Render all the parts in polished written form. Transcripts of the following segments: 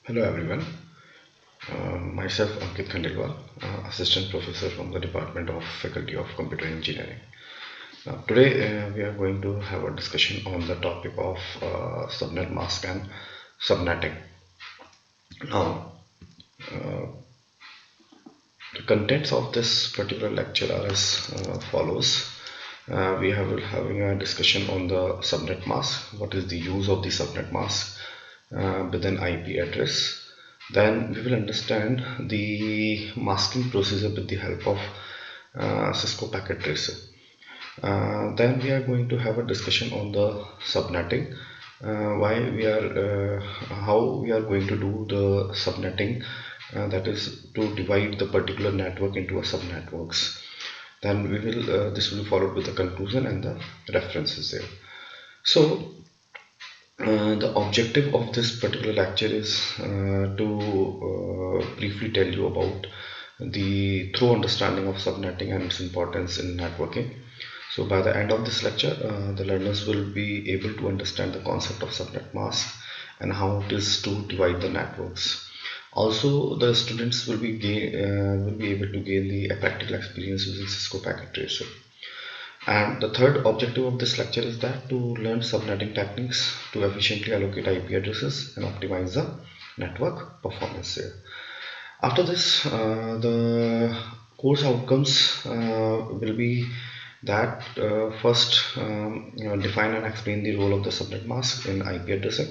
Hello everyone, myself Ankit Khandelwal, Assistant Professor from the Department of Faculty of Computer Engineering. Today we are going to have a discussion on the topic of subnet mask and subnetting. Now, uh, the contents of this particular lecture are as follows. We have having a discussion on the subnet mask. What is the use of the subnet mask with an IP address? Then we will understand the masking procedure with the help of Cisco packet tracer. Then we are going to have a discussion on the subnetting, how we are going to do the subnetting, that is to divide the particular network into a subnetworks. Then this will be followed with the conclusion and the references there. So the objective of this particular lecture is to briefly tell you about the thorough understanding of subnetting and its importance in networking. So by the end of this lecture, the learners will be able to understand the concept of subnet mask and how it is to divide the networks. Also, the students will be able to gain the practical experience using Cisco packet tracer. And the third objective of this lecture is that to learn subnetting techniques to efficiently allocate IP addresses and optimize the network performance here. After this, the course outcomes will be that first define and explain the role of the subnet mask in IP addressing.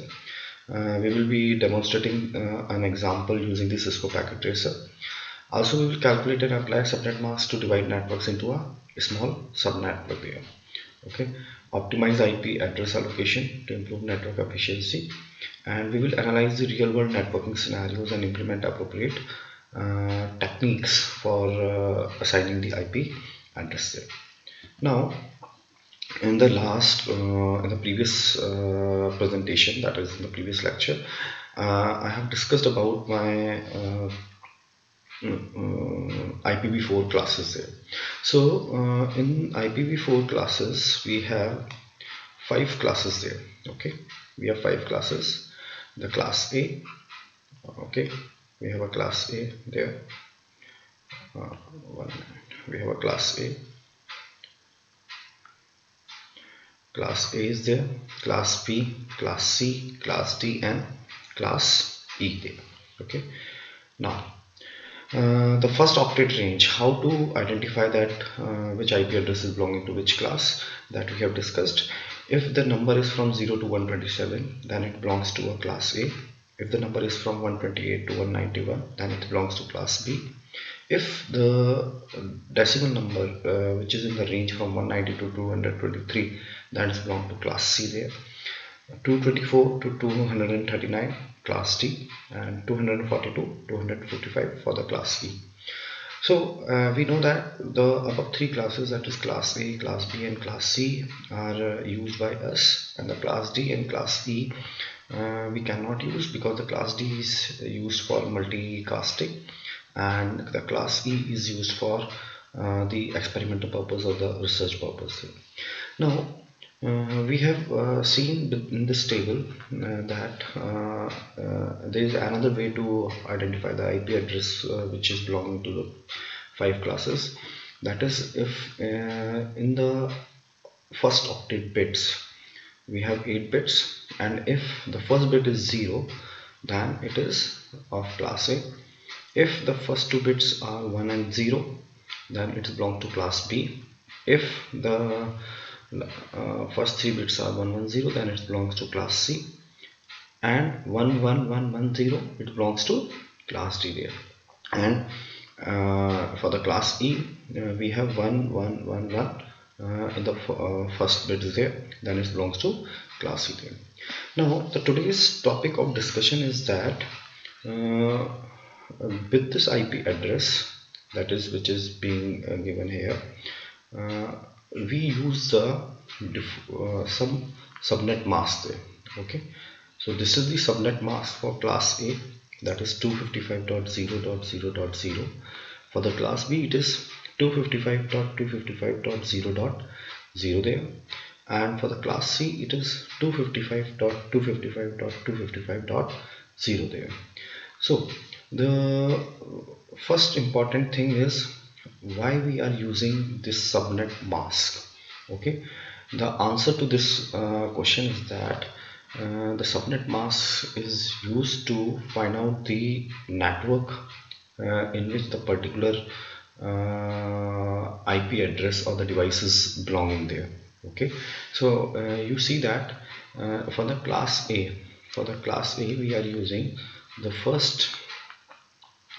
We will be demonstrating an example using the Cisco packet tracer. Also, we will calculate and apply subnet mask to divide networks into a small subnetwork there. Okay, optimize IP address allocation to improve network efficiency, and we will analyze the real-world networking scenarios and implement appropriate techniques for assigning the IP address there. Now, in the previous presentation, that is in the previous lecture, I have discussed about my IPv4 classes there. So in IPv4 classes we have 5 classes there. Okay, we have 5 classes. The class A. Okay, we have a class A there. We have a class A. Class A is there. Class B, class C, class D, and class E there. Okay. Now, the first octet range, how to identify that which IP address is belonging to which class, that we have discussed. If the number is from 0 to 127, then it belongs to a class A. If the number is from 128 to 191, then it belongs to class B. If the decimal number which is in the range from 192 to 223, that is belong to class C there. 224 to 239 class D, and 242 to 255 for the class E. So we know that the above 3 classes, that is class A, class B, and class C, are used by us, and the class D and class E we cannot use because the class D is used for multicasting and the class E is used for the experimental purpose or the research purpose. Now we have seen in this table that there is another way to identify the IP address which is belonging to the 5 classes. That is, if in the first octet bits we have 8 bits, and if the first bit is 0, then it is of class A. If the first 2 bits are 1 and 0, then it belongs to class B. If the first 3 bits are 110, then it belongs to class C, and 11110, it belongs to class D there. And for the class E, we have 1111 in the first bit is there, then it belongs to class E there. Now the today's topic of discussion is that with this IP address, that is which is being given here, we use the some subnet mask there. Okay, so this is the subnet mask for class A, that is 255.0.0.0. for the class B it is 255.255.0.0 there, and for the class C it is 255.255.255.0 0 there. So the first important thing is why we are using this subnet mask. Okay, the answer to this question is that the subnet mask is used to find out the network in which the particular IP address or the devices belonging there. Okay, so you see that for the class A, we are using the first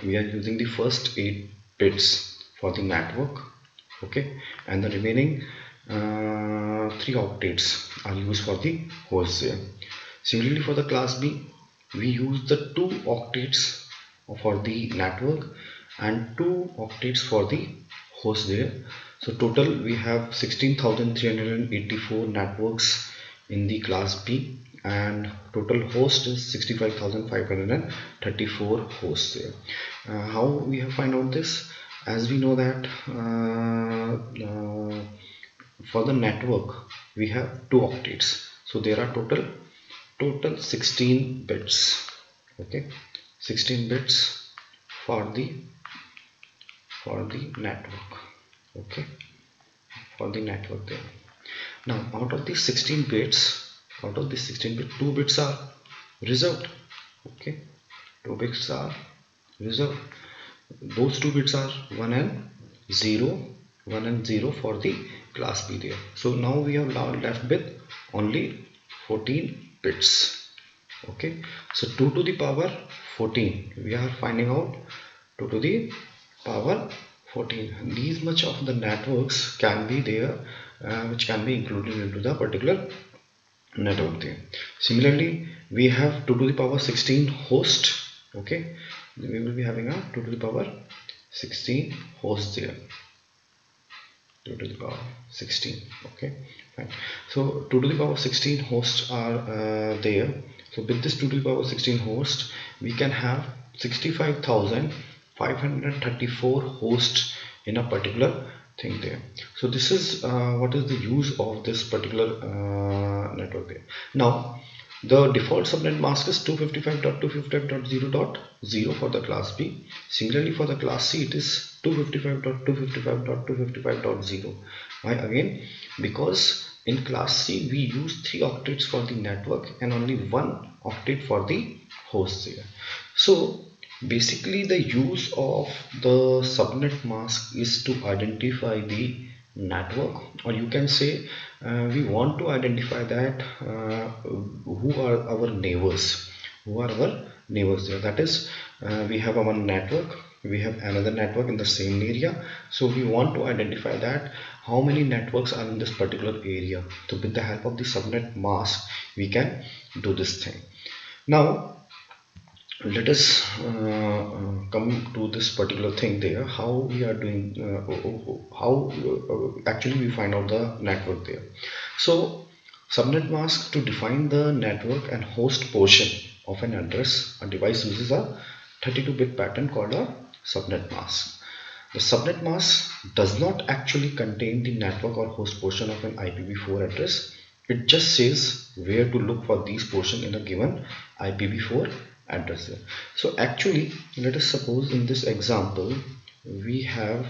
the first 8 bits for the network. Okay, and the remaining 3 octets are used for the host there. Similarly, for the class B, we use the 2 octets for the network and 2 octets for the host there. So total we have 16,384 networks in the class B, and total host is 65,534 hosts there. How we have find out this? As we know that for the network we have 2 octets, so there are total 16 bits. Okay, 16 bits for the network. Okay, for the network there. Now out of these 16 bits, 2 bits are reserved. Okay, 2 bits are reserved. Those 2 bits are 1 and 0, for the class B there. So now we have left with only 14 bits. Okay, so 2 to the power 14, we are finding out 2 to the power 14. These much of the networks can be there, which can be included into the particular network there. Similarly, we have 2 to the power 16 host. Okay, we will be having a 2 to the power 16 host there. 2 to the power 16. Okay, fine. So 2 to the power 16 hosts are there. So with this 2 to the power 16 host, we can have 65,534 hosts in a particular thing there. So this is what is the use of this particular network there. Now the default subnet mask is 255.255.0.0 for the class B. Similarly, for the class C, it is 255.255.255.0. Why again? Because in class C we use 3 octets for the network and only 1 octet for the host there. So basically the use of the subnet mask is to identify the network, or you can say we want to identify that who are our neighbors, there. That is, we have our network, we have another network in the same area, so we want to identify that how many networks are in this particular area. So with the help of the subnet mask we can do this thing. Now let us come to this particular thing there, how we are doing, how actually we find out the network there. So subnet mask, to define the network and host portion of an address, a device uses a 32-bit pattern called a subnet mask. The subnet mask does not actually contain the network or host portion of an IPv4 address. It just says where to look for these portion in a given IPv4 address. So actually, let us suppose in this example we have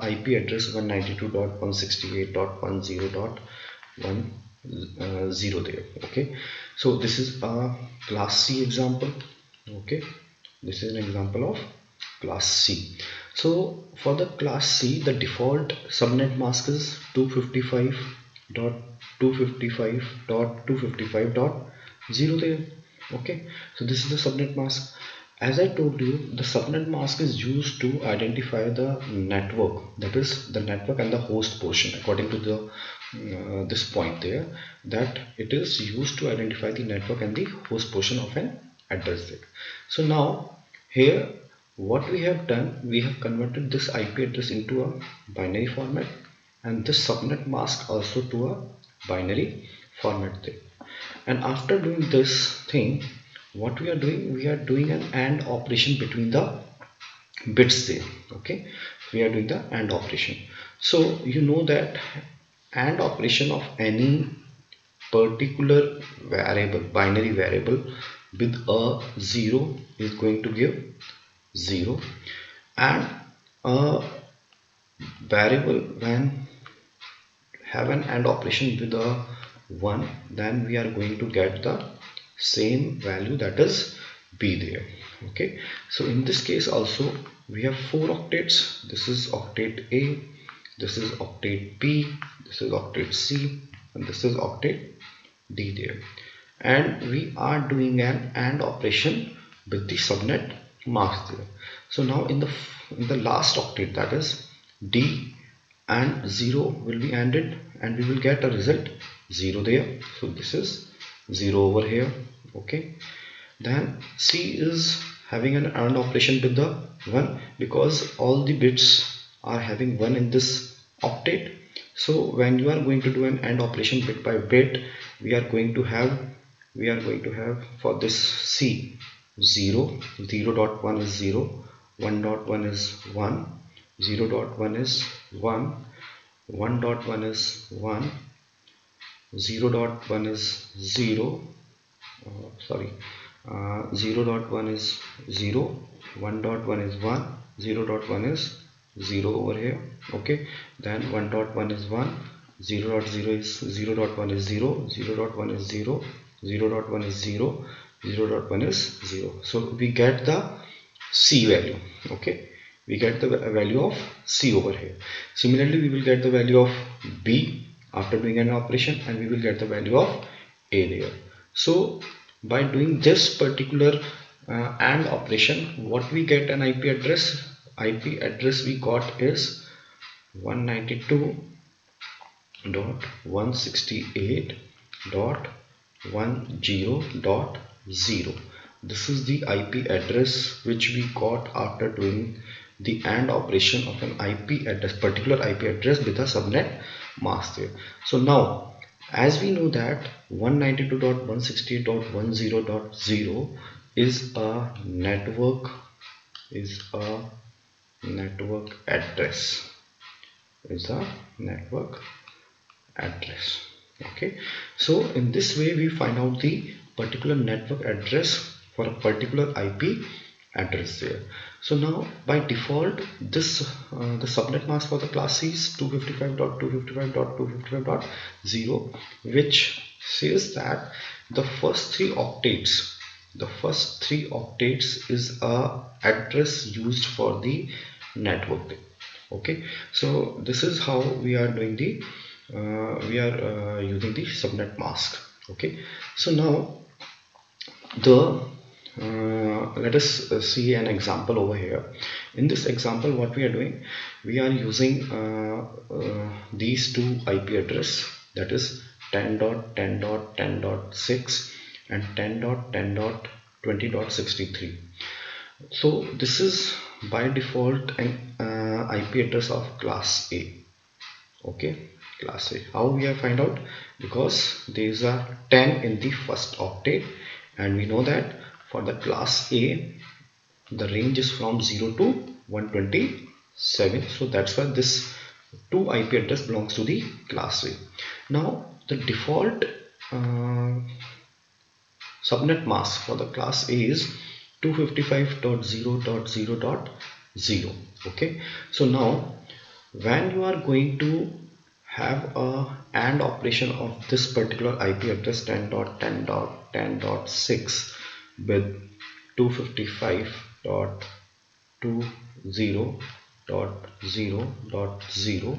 IP address 192.168.10.10 there. Okay, so this is a class C example. Okay, this is an example of class C. So for the class C, the default subnet mask is 255.255.255.0 there. Okay, so this is the subnet mask. As I told you, the subnet mask is used to identify the network, that is the network and the host portion, according to the this point there, that it is used to identify the network and the host portion of an address there. So now here what we have done, we have converted this IP address into a binary format and this subnet mask also to a binary format there. And after doing this thing, what we are doing an AND operation between the bits there. Okay, we are doing the AND operation. So you know that AND operation of any particular variable, binary variable, with a 0 is going to give 0, and a variable when have an AND operation with a 1, then we are going to get the same value, that is B there. Okay, so in this case also we have 4 octets. This is octet A, this is octet B, this is octet C, and this is octet D there, and we are doing an AND operation with the subnet mask there. So now in the last octet, that is D and 0 will be ANDed, and we will get a result 0 there. So this is 0 over here. Okay, then C is having an AND operation with the 1, because all the bits are having 1 in this octet. So when you are going to do an AND operation bit by bit, we are going to have for this C 0, 0.1 is 0, 1.1 is 1, 0.1 is 1, 1.1 is 1, 0.1 is 0, 0.1 is 0, 1.1 is 1, 0.1 is 0 over here. Okay, then 1.1 is 1, 0.0 is 0.1 is 0, 0.1 is 0, 0.1 is 0, 0.1 is 0. So we get the C value. Okay, we get the value of C over here. Similarly, we will get the value of B after doing an operation, and we will get the value of A there. So by doing this particular AND operation, what we get an IP address we got is 192.168.10.0. This is the IP address which we got after doing the AND operation of an particular IP address with a subnet mask there. So now, as we know that 192.168.10.0 is a network address. Okay, so in this way we find out the particular network address for a particular IP address there. So now by default, this the subnet mask for the class C is 255.255.255.0, which says that the first three octets is a address used for the network. Okay, so this is how we are doing the using the subnet mask. Okay, so now let us see an example over here. In this example, what we are doing, we are using these two IP address, that is 10.10.10.6 and 10.10.20.63. so this is by default an IP address of class A. Okay, class A. How we have find out? Because these are 10 in the first octet, and we know that for the class A the range is from 0 to 127. So that's why this two IP address belongs to the class A. Now the default subnet mask for the class A is 255.0.0.0. Okay, so now when you are going to have a AND operation of this particular IP address 10.10.10.6 with 255.20.0.0,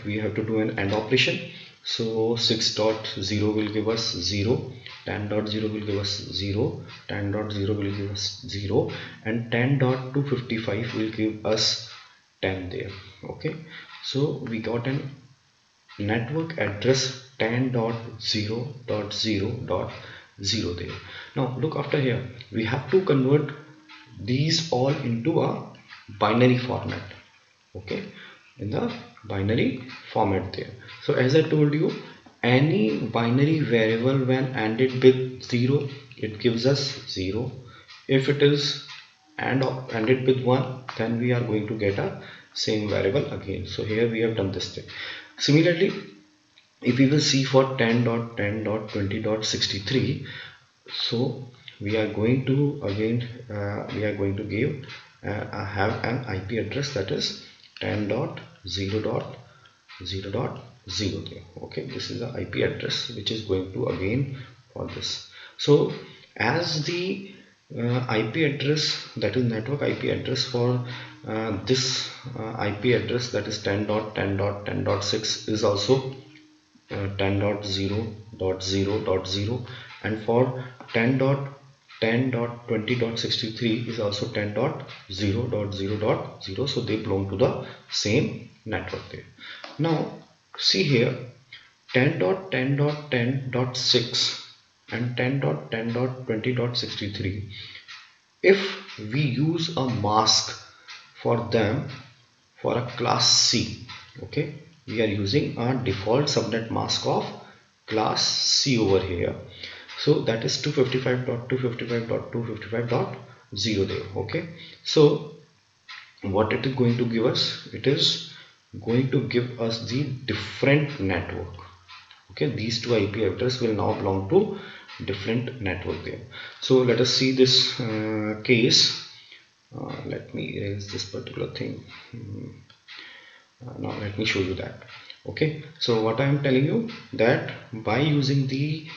we have to do an AND operation. So 6.0 will give us 0, 10.0 will give us 0, 10.0 will give us 0, and 10.255 will give us 10 there. Okay, so we got an network address 10.0.0.0 there. Now look after here, we have to convert these all into a binary format. Okay, in the binary format there. So as I told you, any binary variable when ANDed with 0, it gives us 0. If it is ANDed with 1, then we are going to get a same variable again. So here we have done this thing. Similarly, if we will see for 10.10.20.63, so we are going to again we are going to give have an IP address that is 10.0.0.0 there. Okay, this is the IP address which is going to again for this. So as the IP address, that is network IP address for this IP address, that is 10.10.10.6, is also 10.0.0.0, and for 10.10.20.63 is also 10.0.0.0, so they belong to the same network there. Now see here, 10.10.10.6 and 10.10.20.63, if we use a mask for them for a class C, okay, we are using a default subnet mask of class C over here, so that is 255.255.255.0 there. Okay, so what it is going to give us, it is going to give us the different network. Okay, these two IP address will now belong to different network there. So let us see this case. Let me erase this particular thing. Now let me show you that. Okay, so what I am telling you, that by using the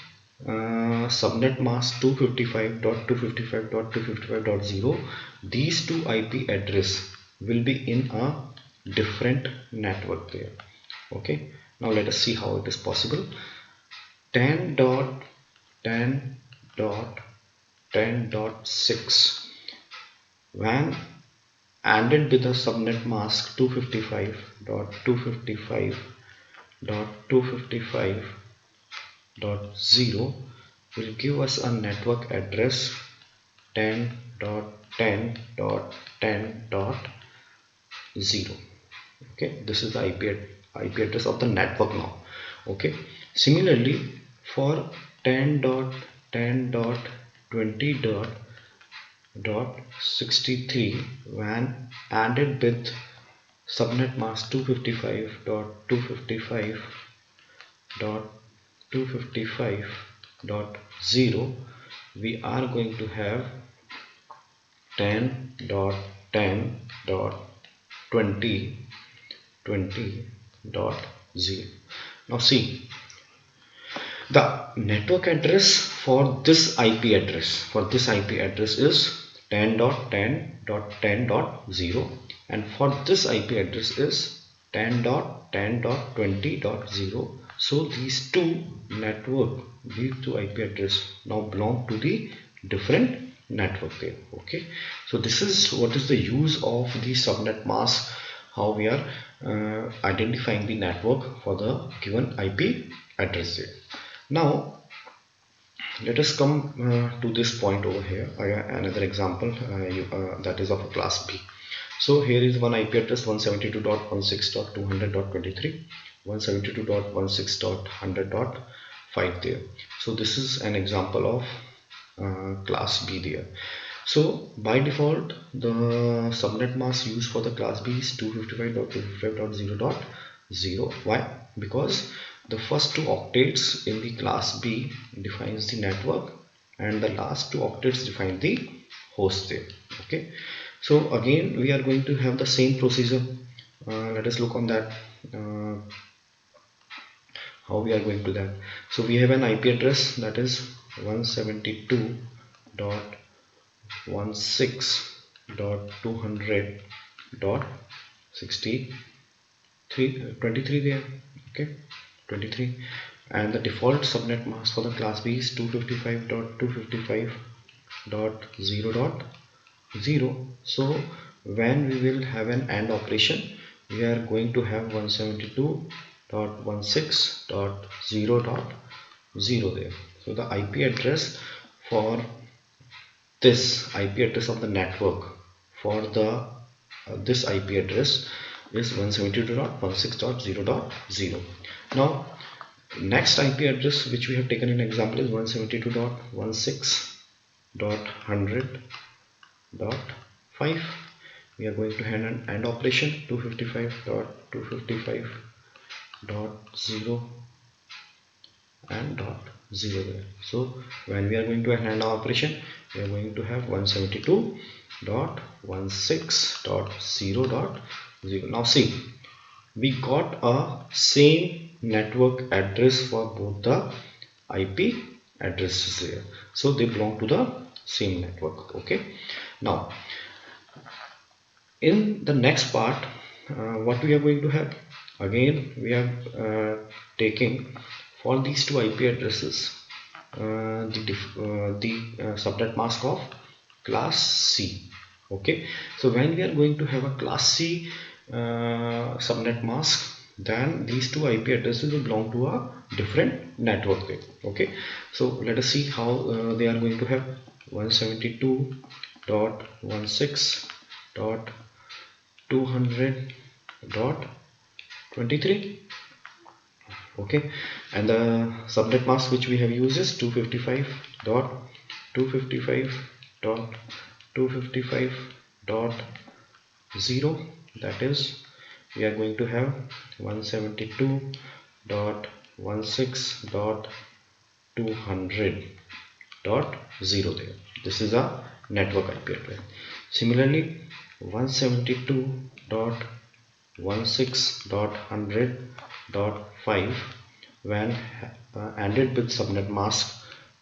subnet mask 255.255.255.0, these two IP address will be in a different network there. Okay, now let us see how it is possible. 10.10.10.6, when added with the subnet mask 255.255.255.0 will give us a network address 10.10.10.0. okay, this is the IP address of the network now. Okay, similarly for 10.10.20.63, when added with subnet mask 255.255.255.0, we are going to have 10.10.20.20.0. Now see, the network address for this IP address is 10.10.10.0, and for this IP address is 10.10.20.0. so these two IP address now belong to the different network there. Okay, so this is what is the use of the subnet mask, how we are identifying the network for the given IP address there. Now let us come to this point over here. Another example that is of a class B. So here is one IP address 172.16.200.23, 172.16.100.5 there. So this is an example of class B there. So by default the subnet mask used for the class B is 255.255.0.0. Why? Because the first two octets in the class B defines the network and the last two octets define the host there. Okay, so again we are going to have the same procedure. Let us look on that, how we are going to that. So we have an IP address that is 172.16.200.23 there. Okay, 23, and the default subnet mask for the class B is 255.255.0.0. so when we will have an AND operation, we are going to have 172.16.0.0 there. So the IP address for this IP address of the network for the this IP address is 172.16.0.0. Now next IP address which we have taken an example is 172.16.100.5. we are going to have an AND operation 255.255.0.0 and dot 0 there. So when we are going to hand our operation, we are going to have 172.16.0.0. Now see, we got a same network address for both the IP addresses here, so they belong to the same network. Okay, now in the next part, what we are going to have, again we are taking for these two IP addresses the subnet mask of class C. Okay, so when we are going to have a class C subnet mask, then these two IP addresses will belong to a different network there. Okay, so let us see how they are going to have 172.16.200.23. okay, and the subnet mask which we have used is 255.255.255.0. that is, we are going to have 172.16.200.0 there. This is a network IP address. Similarly, 172.16.100.5 when ANDed with subnet mask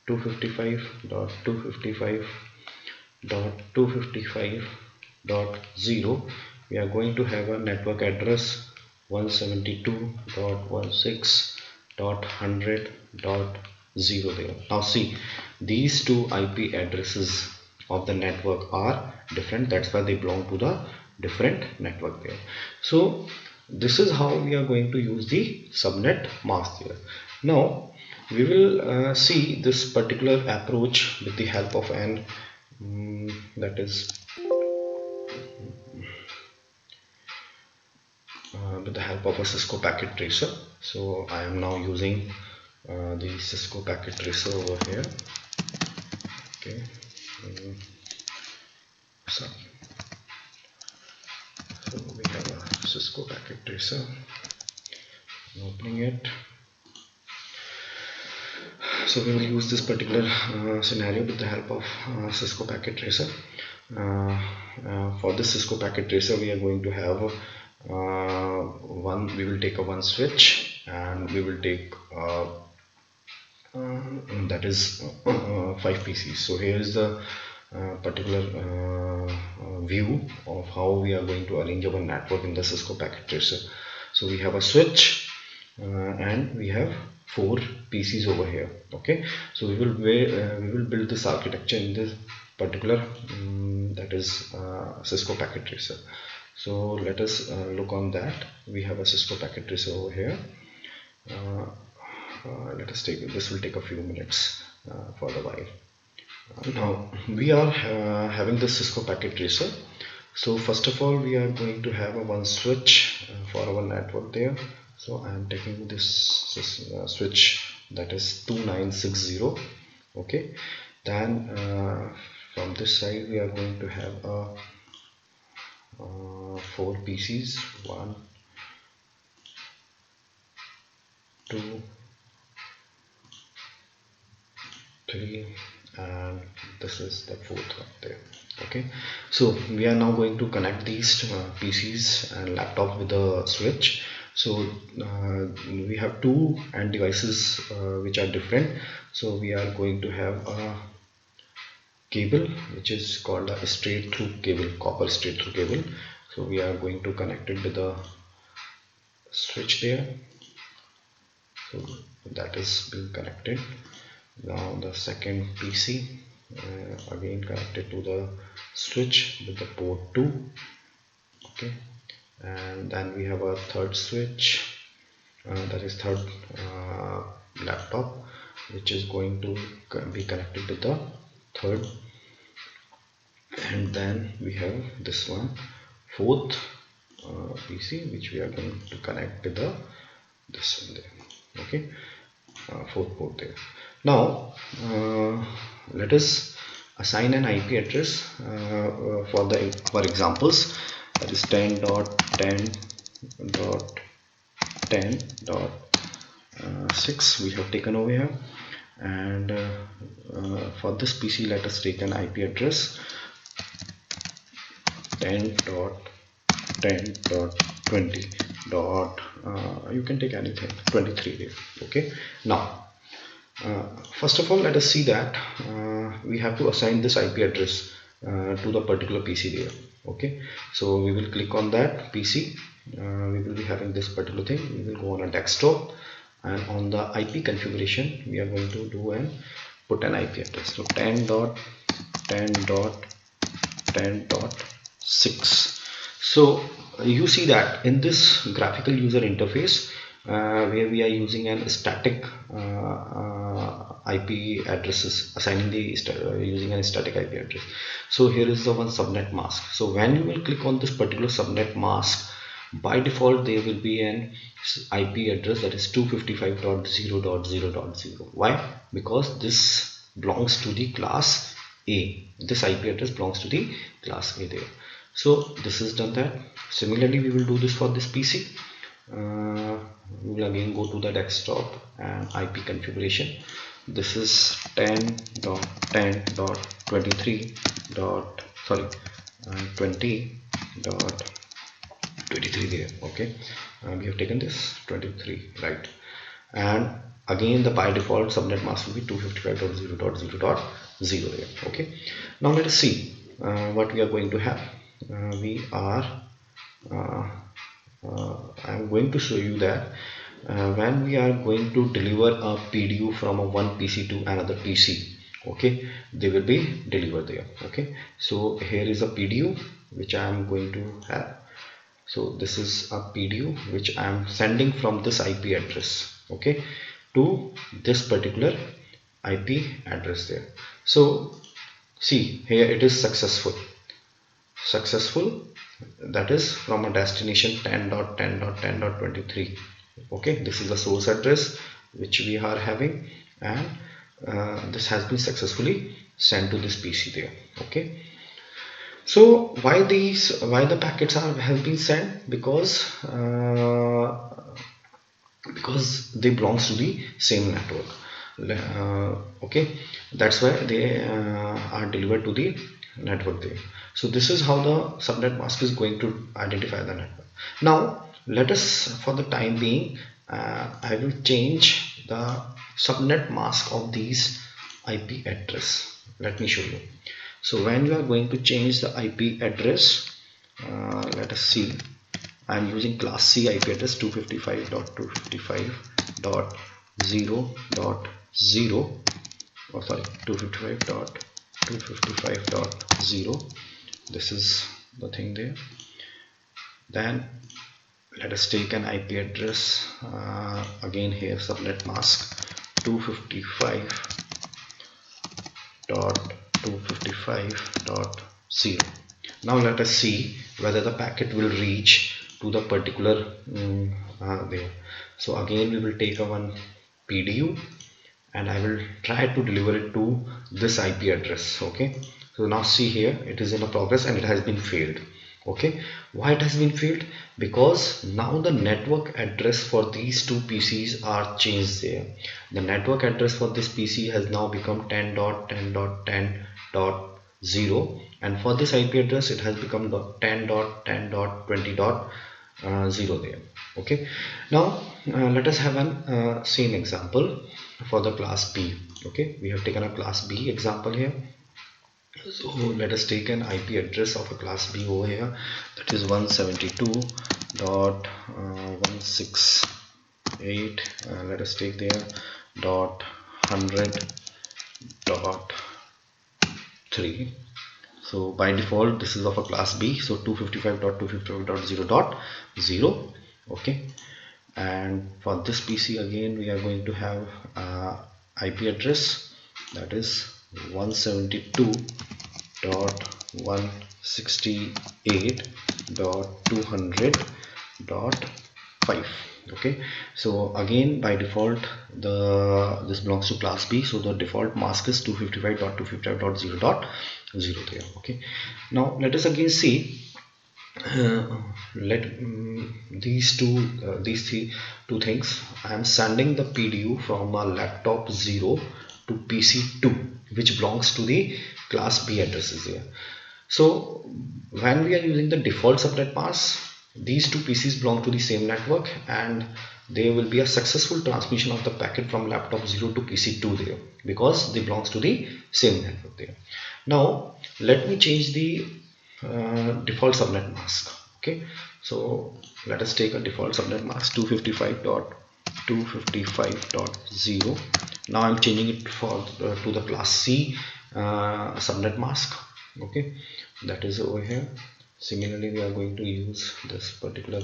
255.255.255.0, we are going to have a network address 172.16.100.0 there. Now see, these two IP addresses of the network are different, that's why they belong to the different network there. So this is how we are going to use the subnet mask here. Now we will see this particular approach with the help of an that is with the help of a Cisco packet tracer. So I am now using the Cisco packet tracer over here. Okay, so we have a Cisco packet tracer. I'm opening it. So we will use this particular scenario with the help of Cisco packet tracer. For this Cisco packet tracer, we are going to have we will take a one switch, and we will take that is 5 PCs. So here is the particular view of how we are going to arrange our network in the Cisco packet tracer. So we have a switch and we have 4 PCs over here. Okay, so we will build this architecture in this particular that is Cisco packet tracer. So let us look on that. We have a Cisco packet tracer over here. Let us take this will take a few minutes for the while. Now we are having the Cisco packet tracer. So first of all, we are going to have a one switch for our network there. So I am taking this switch, that is 2960. Okay, then from this side we are going to have 4 PCs, 1, 2, 3, and this is the 4th one there. Okay, so we are now going to connect these PCs and laptop with the switch. So we have 2 end devices which are different. So we are going to have a cable which is called a straight through cable, copper straight through cable. So we are going to connect it with the switch there. So that is being connected. Now the second PC again connected to the switch with the port 2. Okay, and then we have a third switch, that is third laptop, which is going to be connected to the third, and then we have this one, fourth PC, which we are going to connect with the this one there. Okay, fourth port there. Now let us assign an IP address for examples, that is 10.10.10.10 6 we have taken over here, and for this PC let us take an IP address 10.10.20 dot you can take anything 23 there. Okay, now first of all let us see that we have to assign this IP address to the particular PC there. Okay, so we will click on that PC. We will be having this particular thing. We will go on a desktop, and on the IP configuration we are going to do and put an IP address. So 10.10.10.6. so you see that in this graphical user interface where we are using an static IP addresses, assigning the using an static IP address. So here is the one subnet mask. So when you will click on this particular subnet mask, by default there will be an IP address that is 255.0.0.0. Why? Because this belongs to the class A. This IP address belongs to the class A there. So this is done that. Similarly we will do this for this PC. We will again go to the desktop and IP configuration. This is 10.10.23 20.23 there. Okay, we have taken this 23, right? And again the by default subnet mask will be 255.0.0.0 there. Okay, now let us see what we are going to have. I'm going to show you that when we are going to deliver a PDU from one PC to another PC, okay, they will be delivered there. Okay, so here is a PDU which I am going to have. So this is a PDU which I am sending from this IP address, okay, to this particular IP address there. So see here it is successful, that is from a destination 10.10.10.23. okay, this is the source address which we are having, and this has been successfully sent to this PC there. Okay, so why the packets have been sent? Because they belongs to the same network. Okay, that's why they are delivered to the network there. So this is how the subnet mask is going to identify the network. Now let us, for the time being, I will change the subnet mask of these IP address. Let me show you. So when you are going to change the IP address, let us see. I am using class C IP address 255.255.0.0, oh sorry, 255.255.0. this is the thing there. Then let us take an IP address, again here subnet mask 255.255.0. now let us see whether the packet will reach to the particular there. So again we will take a one PDU and I will try to deliver it to this IP address. Okay, so now see here it is in a progress and it has been failed. Okay, why it has been failed? Because now the network address for these two PCs are changed there. The network address for this PC has now become 10.10.10.0, and for this IP address it has become 10.10.20.0 there. Okay, now let us have an same example for the class B. Okay, we have taken a class B example here. So let us take an IP address of a class B over here, that is 172.168. Let us take there .100.3. so by default this is of a class B, so 255.255.0.0. okay, and for this PC again we are going to have IP address that is 172.168.200.5. okay, so again by default this belongs to class B, so the default mask is 255.255.0.0 there. Okay, now let us again see let these two things. I am sending the PDU from a laptop 0 to PC 2, which belongs to the class B addresses here. So when we are using the default subnet mask, these two PCs belong to the same network, and there will be a successful transmission of the packet from laptop 0 to PC 2 there, because they belongs to the same network there. Now let me change the default subnet mask. Okay, so let us take a default subnet mask 255.255.0. Now I'm changing it for to the class C subnet mask. Okay, that is over here. Similarly, we are going to use this particular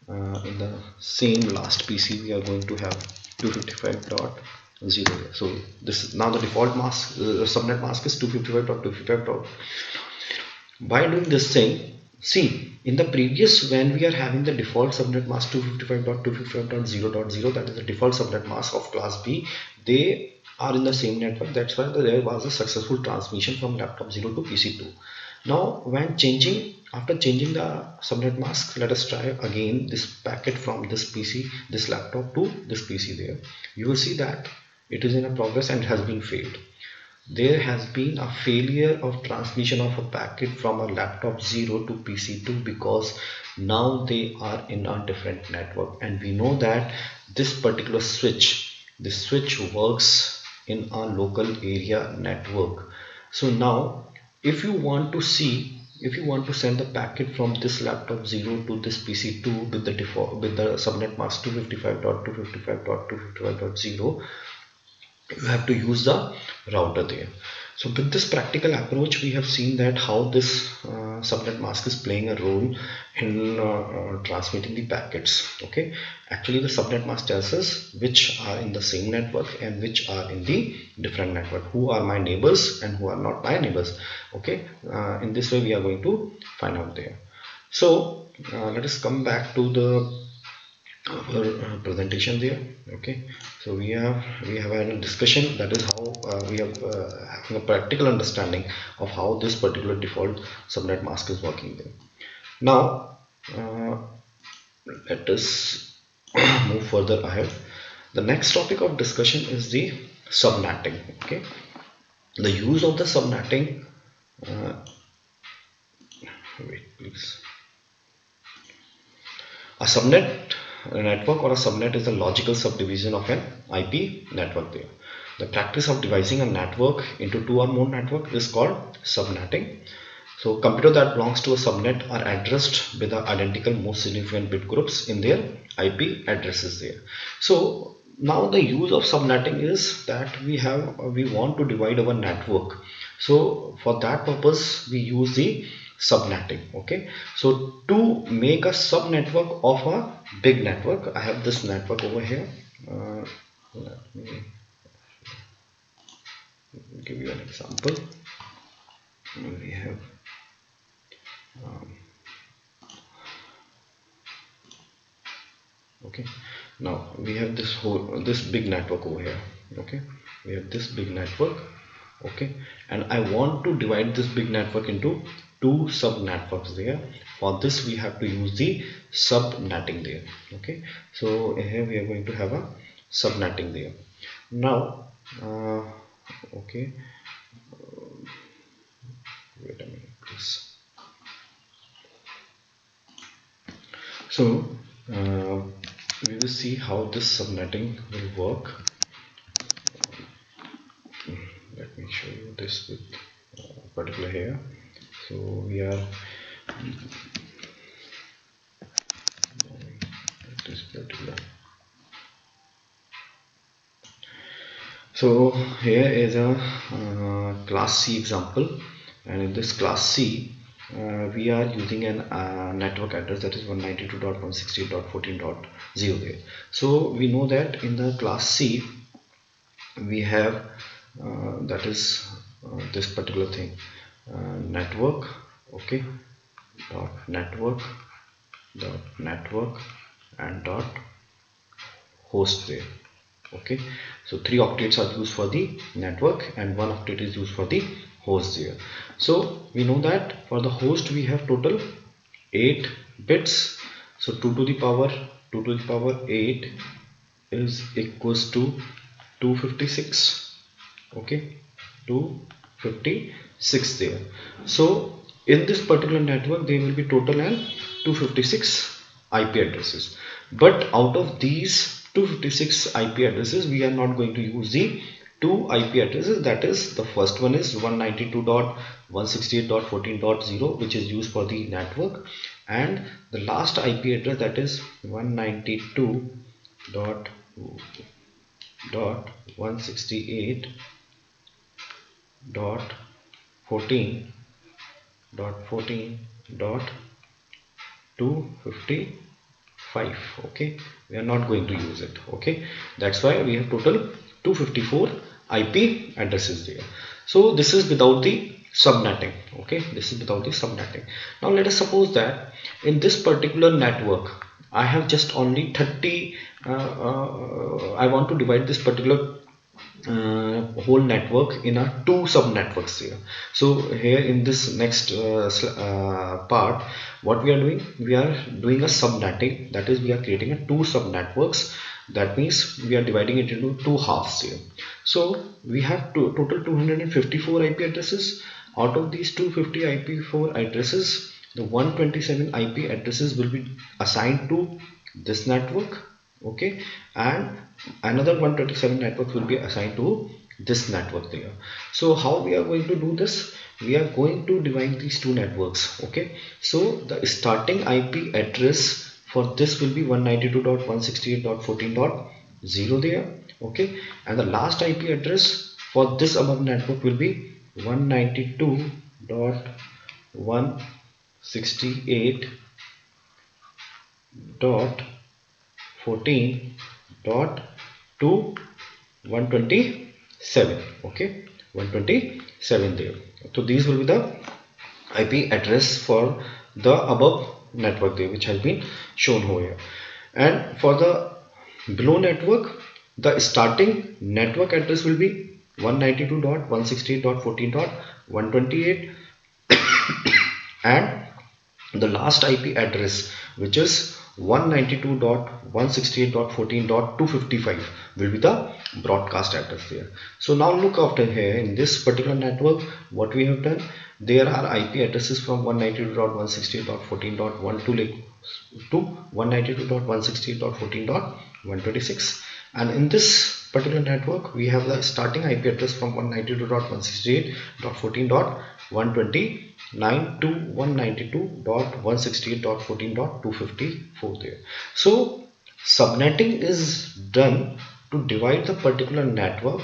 in the same last PC. We are going to have 255.0. So this now the default mask subnet mask is 255.255. By doing this thing, see, in the previous, when we are having the default subnet mask 255.255.0.0, that is the default subnet mask of class B, they are in the same network. That's why there was a successful transmission from laptop 0 to PC 2. Now when changing, after changing the subnet mask, let us try again this packet from this PC, this laptop to this PC there. You will see that it is in a progress and has been failed. There has been a failure of transmission of a packet from a laptop 0 to PC 2, because now they are in a different network, and we know that this particular switch, this switch works in a local area network. So now if you want to see, if you want to send the packet from this laptop 0 to this PC 2 with the default, with the subnet mask 255.255.255.0, you have to use the router there. So with this practical approach, we have seen that how this subnet mask is playing a role in transmitting the packets. Okay, actually the subnet mask tells us which are in the same network and which are in the different network, who are my neighbors and who are not my neighbors. Okay, in this way we are going to find out there. So let us come back to the presentation there. Okay, so we have had a discussion, that is how we have having a practical understanding of how this particular default subnet mask is working there. Now let us move further ahead. The next topic of discussion is the subnetting. Okay, the use of the subnetting. Wait please. A subnet network or a subnet is a logical subdivision of an IP network there. The practice of dividing a network into two or more networks is called subnetting. So computers that belongs to a subnet are addressed with the identical most significant bit groups in their IP addresses there. So now the use of subnetting is that we want to divide our network. So for that purpose we use the subnetting. Okay, so to make a subnetwork of a big network, I have this network over here. Let me give you an example. We have okay, now we have this big network over here. Okay, we have this big network. Okay, and I want to divide this big network into two sub networks there. For this we have to use the subnetting there. Okay, so here we are going to have a subnetting there. Now okay, wait a minute please. So we will see how this subnetting will work. Let me show you this with particular here. So we are this particular. So here is a class C example, and in this class C we are using a network address that is 192.168.14.0 there. So we know that in the class C we have that is this particular thing, network. Okay, dot network and dot host there. Okay, so 3 octets are used for the network and 1 octet is used for the host there. So we know that for the host we have total 8 bits. So 2 to the power 8 is equals to 256. Okay, 256 there. So in this particular network there will be total and 256 IP addresses, but out of these 256 IP addresses we are not going to use the two IP addresses. That is, the first one is 192.168.14.0, which is used for the network, and the last IP address, that is 192.168 dot 14.255. okay, we are not going to use it. Okay, that's why we have total 254 IP addresses there. So this is without the subnetting. Okay, this is without the subnetting. Now let us suppose that in this particular network I have just only 30. I want to divide this particular whole network in a two sub networks here. So here in this next part, what we are doing, we are doing a subnetting. That is, we are creating a two sub networks. That means we are dividing it into two halves here. So we have total 254 IP addresses. Out of these 250 IP4 addresses, the 127 IP addresses will be assigned to this network. Okay, and another 127 networks will be assigned to this network there. So how we are going to do this? We are going to divide these two networks. Okay, so the starting IP address for this will be 192.168.14.0 there. Okay, and the last IP address for this above network will be 192.168.14.2 okay, 127 there. So these will be the IP address for the above network there, which has been shown here. And for the below network, the starting network address will be 192.168.14.128, and the last IP address, which is 192.168.14.255, will be the broadcast address there. So now look after here in this particular network, what we have done, there are IP addresses from 192.168.14.12 to 192.168.14.126, and in this particular network we have the starting IP address from 192.168.14.129 to 192.168.14.254 there. So subnetting is done to divide the particular network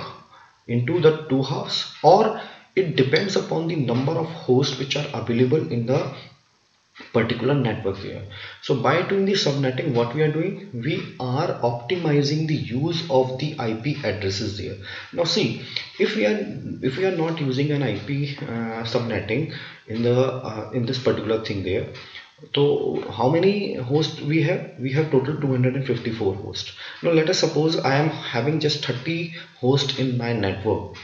into the two halves, or it depends upon the number of hosts which are available in the particular network here. So by doing the subnetting, what we are doing, we are optimizing the use of the IP addresses there. Now see, if we are not using an IP subnetting in the in this particular thing there, so how many hosts we have? We have total 254 hosts. Now let us suppose I am having just 30 hosts in my network,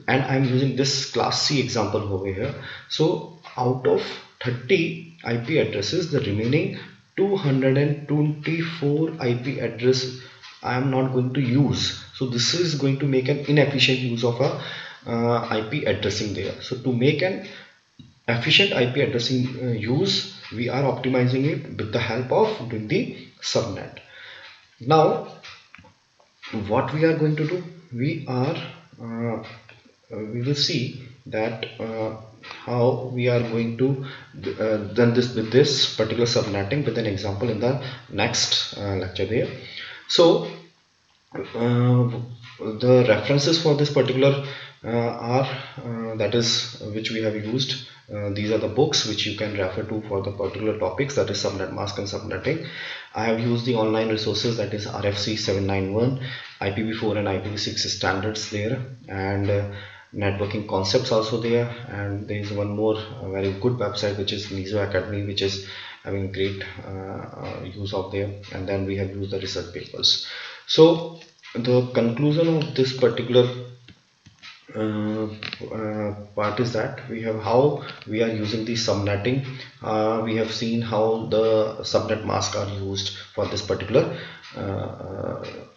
and I'm using this class C example over here. So out of 30 IP addresses, the remaining 224 IP address I am not going to use. So this is going to make an inefficient use of a IP addressing there. So to make an efficient IP addressing use, we are optimizing it with the help of doing the subnet. Now what we are going to do, we will see that how we are going to done this with this particular subnetting with an example in the next lecture there. So the references for this particular are that is which we have used. These are the books which you can refer to for the particular topics, that is Subnet Mask and Subnetting. I have used the online resources, that is RFC 791, IPv4 and IPv6 standards there, and networking concepts also there. And there is one more very good website which is NISO Academy, which is having great use of there. And then we have used the research papers. So the conclusion of this particular part is that we have how we are using the subnetting. We have seen how the subnet masks are used for this particular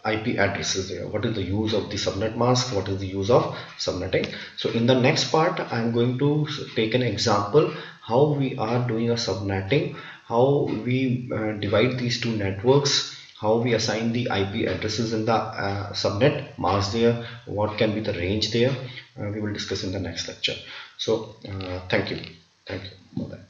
IP addresses there. What is the use of the subnet mask? What is the use of subnetting? So in the next part, I'm going to take an example how we are doing a subnetting, how we divide these two networks, how we assign the IP addresses in the subnet mask there, what can be the range there. We will discuss in the next lecture. So thank you. Thank you for that.